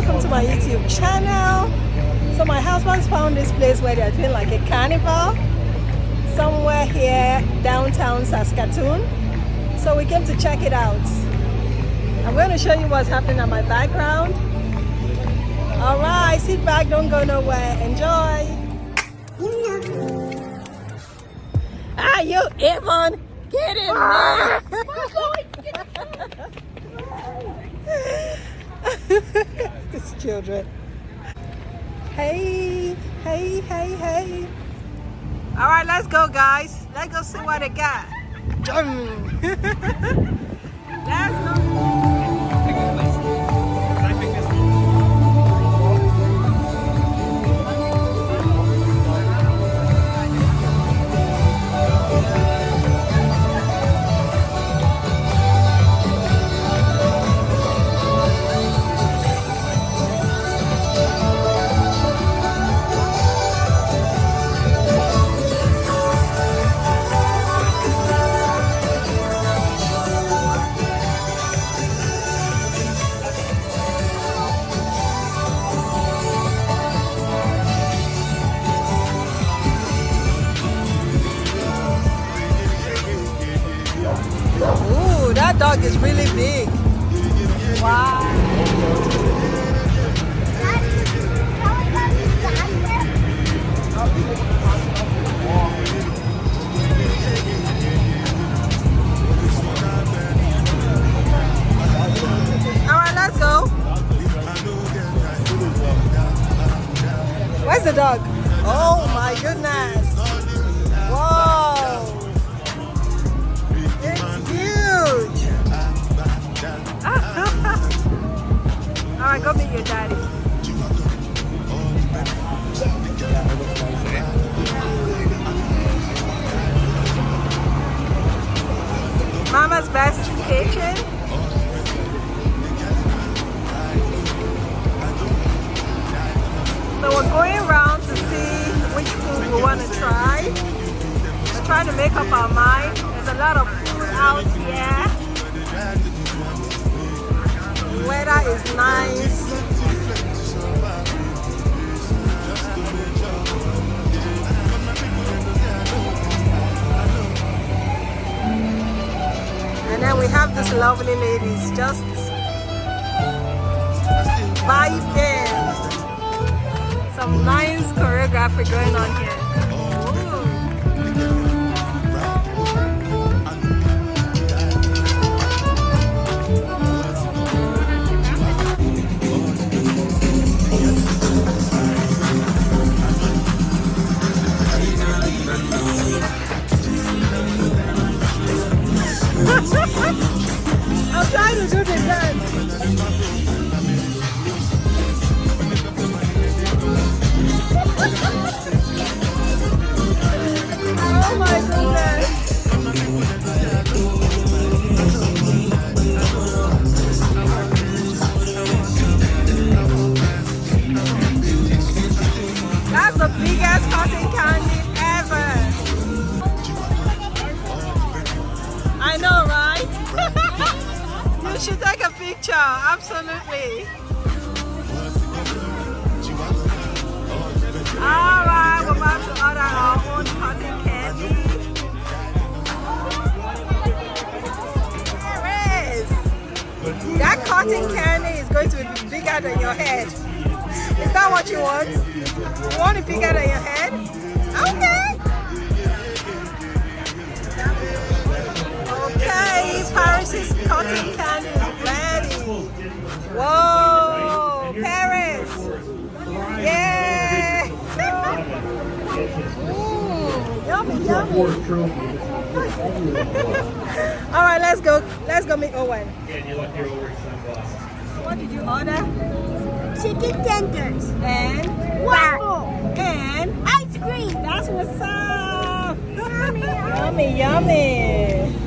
welcome to my YouTube channel. So my husband's found this place where they're doing like a carnival somewhere here downtown Saskatoon. So we came to check it out. I'm going to show you what's happening in my background. All right, sit back, don't go nowhere. Enjoy. Ah, you Avon, get in there. These children. Hey, hey, hey, hey. All right, let's go, guys. Let's go see what they got. Let's go. Ooh, that dog is really big. Wow. All right, let's go. Where's the dog? Oh my goodness. Whoa. Alright, go meet your daddy. Mama's best kitchen. So we're going around to see which food we want to try. We're trying to make up our mind. There's a lot of food out here. The weather is nice. And then we have these lovely ladies just vibing. Some nice choreography going on here. I'm trying to do the dance. Oh my goodness. That's the biggest cotton candy ever. I know, right? You should take a picture, absolutely. Alright, we're about to order our own cotton candy. There is. That cotton candy is going to be bigger than your head. Is that what you want? You want it bigger than your head? Okay. Okay, Paris' cotton candy is ready. Whoa, Paris! Yeah! Yummy, yummy. All right, let's go. Let's go meet Owen. What did you order? Chicken tenders And waffle and ice cream. that's what's up. Yummy. Yummy, yummy.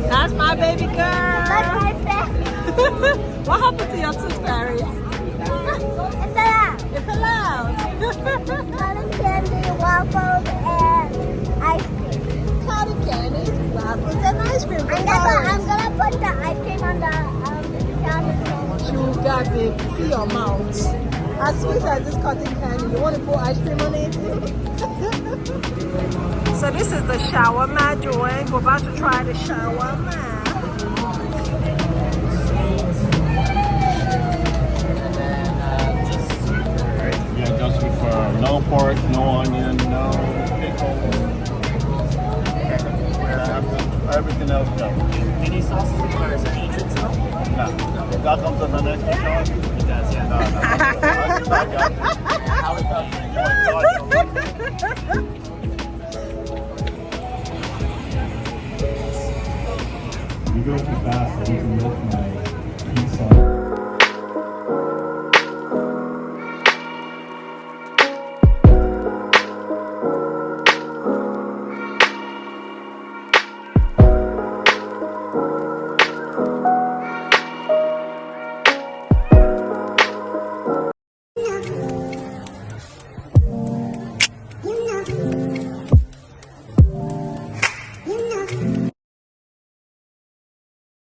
That's my baby girl. What happened to your tooth, Paris? It's allowed. Cotton candy, waffles, and ice cream. cotton candies, waffles, and ice cream. I'm gonna put the ice cream on the counter. Sugar, baby. See your mouth. As sweet as this cotton candy, you want to put ice cream on it? So this is the shawarma, Joanne. We're about to try the shawarma. Yeah, just with no pork, no onion, no pickles. Everything else goes. Any sauces or is there any drinks at all? No. That comes in the next one, Sean? It does, yeah. No. I got this. How we got You go too fast,